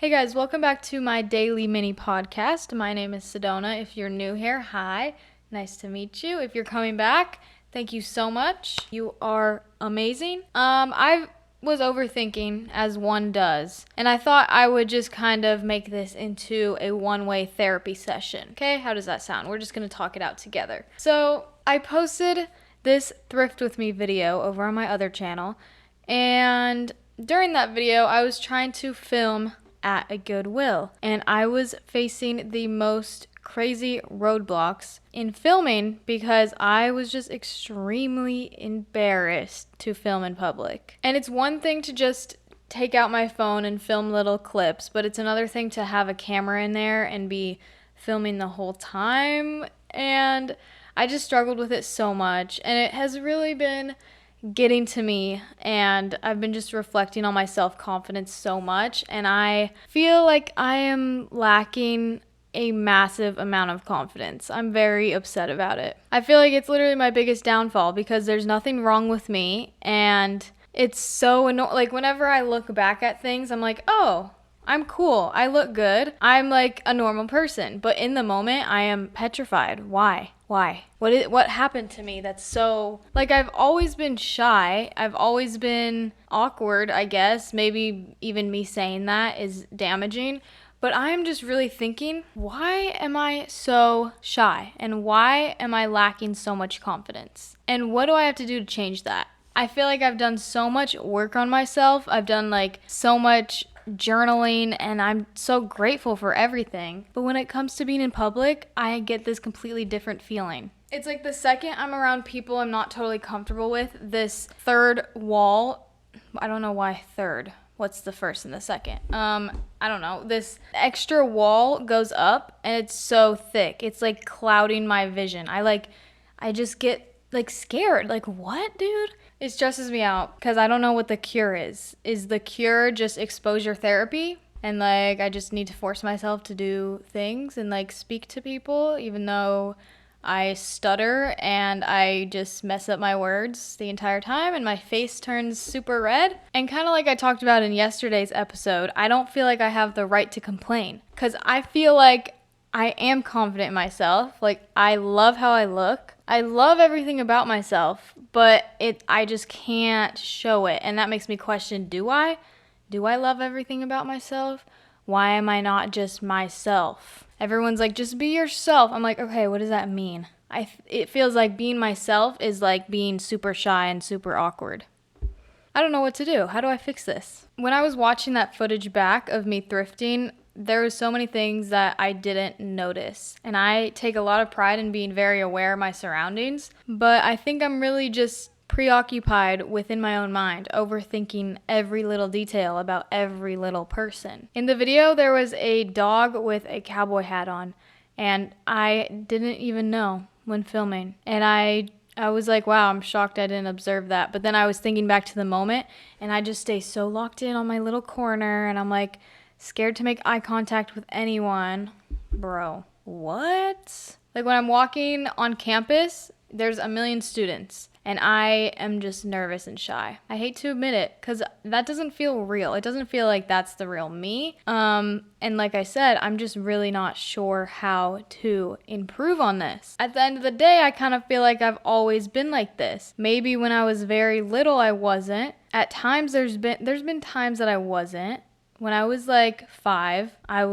Hey guys, welcome back to my daily mini podcast. My name is Sedona. If you're new here, hi. Nice to meet you. If you're coming back, thank you so much. You are amazing. I was overthinking as one does, and I thought I would just kind of make this into a one-way therapy session. Okay? How does that sound? We're just going to talk it out together. So, I posted this Thrift With Me video over on my other channel, and during that video, I was trying to film at a Goodwill, and I was facing the most crazy roadblocks in filming because I was just extremely embarrassed to film in public. And it's one thing to just take out my phone and film little clips, but it's another thing to have a camera in there and be filming the whole time. And I just struggled with it so much, and it has really been getting to me, and I've been just reflecting on my self-confidence so much, and I feel like I am lacking a massive amount of confidence. I'm very upset about it. I feel like it's literally my biggest downfall because there's nothing wrong with me, and it's so annoying. Like, whenever I look back at things, I'm like, oh, I'm cool. I look good. I'm like a normal person. But in the moment, I am petrified. Why? What happened to me that's so... Like, I've always been shy. I've always been awkward, I guess. Maybe even me saying that is damaging. But I am just really thinking, why am I so shy? And why am I lacking so much confidence? And what do I have to do to change that? I feel like I've done so much work on myself. I've done like so much journaling, and I'm so grateful for everything. But when it comes to being in public, I get this completely different feeling. It's like the second I'm around people I'm not totally comfortable with, this third wall, I don't know why third. What's the first and the second? I don't know. This extra wall goes up, and it's so thick. It's like clouding my vision. I just get like scared. Like, what, dude? It stresses me out because I don't know what the cure is. Is the cure just exposure therapy? And like, I just need to force myself to do things and like speak to people, even though I stutter and I just mess up my words the entire time and my face turns super red. And kind of like I talked about in yesterday's episode, I don't feel like I have the right to complain because I feel like I am confident in myself. Like, I love how I look. I love everything about myself, but I just can't show it. And that makes me question, do I? Do I love everything about myself? Why am I not just myself? Everyone's like, just be yourself. I'm like, okay, what does that mean? It feels like being myself is like being super shy and super awkward. I don't know what to do. How do I fix this? When I was watching that footage back of me thrifting, there were so many things that I didn't notice. And I take a lot of pride in being very aware of my surroundings. But I think I'm really just preoccupied within my own mind, overthinking every little detail about every little person. In the video, there was a dog with a cowboy hat on, and I didn't even know when filming. And I was like, wow, I'm shocked I didn't observe that. But then I was thinking back to the moment, and I just stay so locked in on my little corner, and I'm like, scared to make eye contact with anyone. Bro, what? Like, when I'm walking on campus, there's a million students, and I am just nervous and shy. I hate to admit it, because that doesn't feel real. It doesn't feel like that's the real me. And like I said, I'm just really not sure how to improve on this. At the end of the day, I kind of feel like I've always been like this. Maybe when I was very little, I wasn't. At times, there's been times that I wasn't. When I was like 5, I've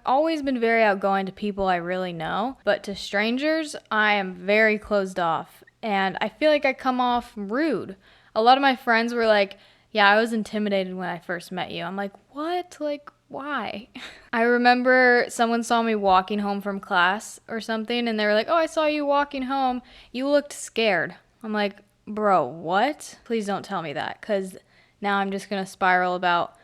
always been very outgoing to people I really know, but to strangers, I am very closed off, and I feel like I come off rude. A lot of my friends were like, yeah, I was intimidated when I first met you. I'm like, what? Like, why? I remember someone saw me walking home from class or something, and they were like, oh, I saw you walking home. You looked scared. I'm like, bro, what? Please don't tell me that, because now I'm just going to spiral about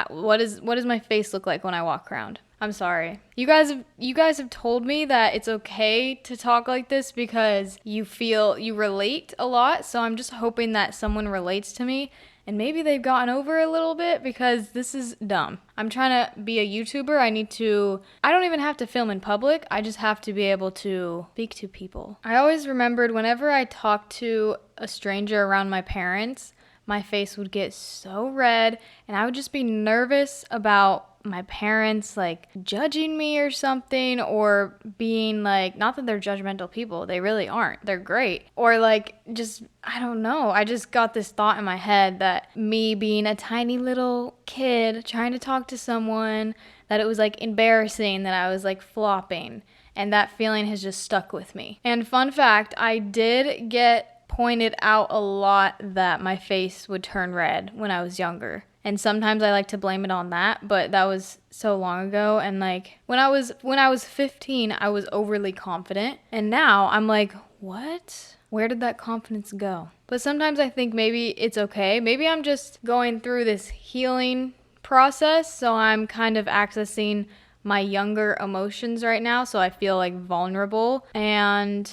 what does my face look like when I walk around. I'm sorry. You guys have told me that it's okay to talk like this because you feel you relate a lot. So I'm just hoping that someone relates to me and maybe they've gotten over a little bit because this is dumb. I'm trying to be a YouTuber. I don't even have to film in public. I just have to be able to speak to people. I always remembered whenever I talked to a stranger around my parents, my face would get so red, and I would just be nervous about my parents like judging me or something, or being like, not that they're judgmental people, they really aren't, they're great, or like, just, I don't know, I just got this thought in my head that me being a tiny little kid trying to talk to someone, that it was like embarrassing, that I was like flopping, and that feeling has just stuck with me. And fun fact, I did get pointed out a lot that my face would turn red when I was younger. And sometimes I like to blame it on that, but that was so long ago. And like when I was 15, I was overly confident. And now I'm like, what? Where did that confidence go? But sometimes I think maybe it's okay. Maybe I'm just going through this healing process, so I'm kind of accessing my younger emotions right now, so I feel like vulnerable, and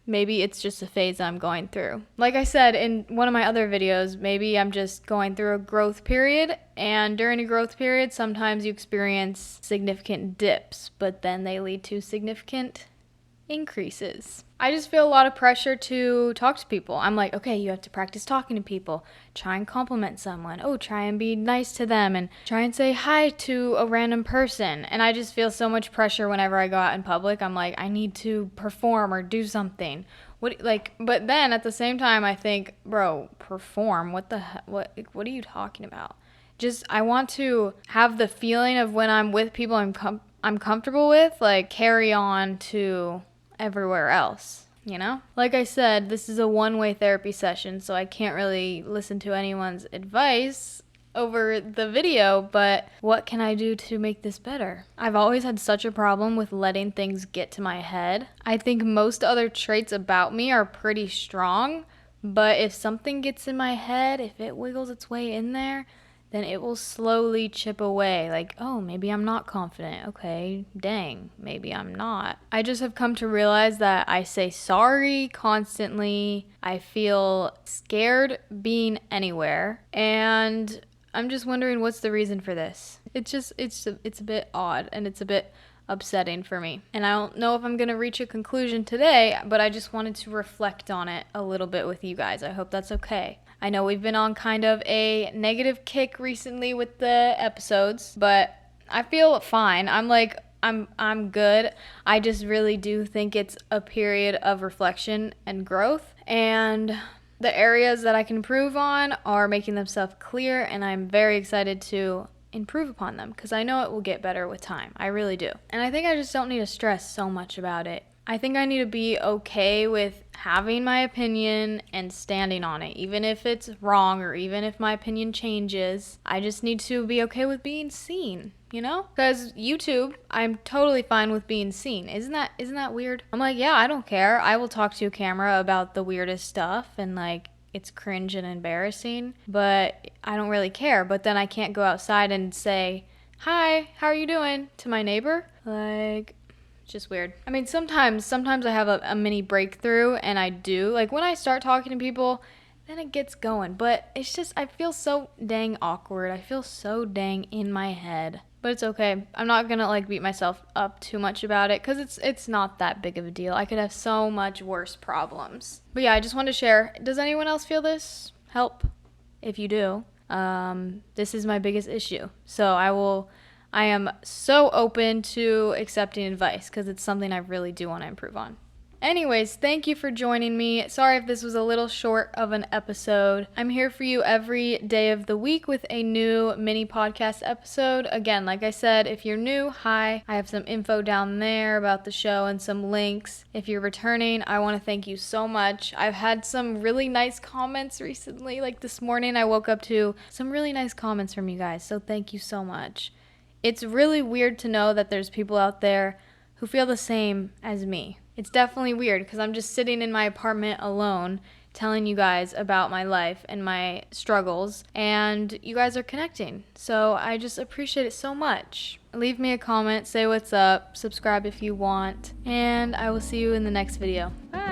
maybe it's just a phase I'm going through. Like I said in one of my other videos, maybe I'm just going through a growth period, and during a growth period, sometimes you experience significant dips, but then they lead to significant increases. I just feel a lot of pressure to talk to people. I'm like, okay, you have to practice talking to people. Try and compliment someone. Oh, try and be nice to them, and try and say hi to a random person. And I just feel so much pressure whenever I go out in public. I'm like, I need to perform or do something. But then at the same time, I think, bro, perform. What are you talking about? Just, I want to have the feeling of when I'm with people I'm comfortable with, like, carry on to everywhere else, you know? Like I said, this is a one-way therapy session, so I can't really listen to anyone's advice over the video, but what can I do to make this better? I've always had such a problem with letting things get to my head. I think most other traits about me are pretty strong, but if something gets in my head, if it wiggles its way in there, then it will slowly chip away. Like, oh, maybe I'm not confident. Okay, dang, maybe I'm not. I just have come to realize that I say sorry constantly. I feel scared being anywhere. And I'm just wondering, what's the reason for this? It's a bit odd, and it's a bit upsetting for me. And I don't know if I'm going to reach a conclusion today, but I just wanted to reflect on it a little bit with you guys. I hope that's okay. I know we've been on kind of a negative kick recently with the episodes, but I feel fine. I'm good. I just really do think it's a period of reflection and growth, and the areas that I can improve on are making themselves clear, and I'm very excited to improve upon them because I know it will get better with time. I really do. And I think I just don't need to stress so much about it. I think I need to be okay with having my opinion and standing on it, even if it's wrong or even if my opinion changes. I just need to be okay with being seen, you know? Because YouTube, I'm totally fine with being seen. Isn't that weird? I'm like, yeah, I don't care. I will talk to a camera about the weirdest stuff, and like, it's cringe and embarrassing, but I don't really care. But then I can't go outside and say, hi, how are you doing, to my neighbor? Like, it's just weird. I mean, sometimes I have a mini breakthrough, and I do. Like, when I start talking to people, then it gets going. But it's just, I feel so dang awkward. I feel so dang in my head. But it's okay. I'm not gonna like beat myself up too much about it, because it's not that big of a deal. I could have so much worse problems. But yeah, I just wanted to share. Does anyone else feel this? Help if you do. This is my biggest issue. So I am so open to accepting advice, because it's something I really do want to improve on. Anyways, thank you for joining me. Sorry if this was a little short of an episode. I'm here for you every day of the week with a new mini podcast episode. Again, like I said, if you're new, hi. I have some info down there about the show and some links. If you're returning, I want to thank you so much. I've had some really nice comments recently. Like this morning, I woke up to some really nice comments from you guys, so thank you so much. It's really weird to know that there's people out there who feel the same as me. It's definitely weird, because I'm just sitting in my apartment alone telling you guys about my life and my struggles, and you guys are connecting. So I just appreciate it so much. Leave me a comment, say what's up, subscribe if you want, and I will see you in the next video. Bye!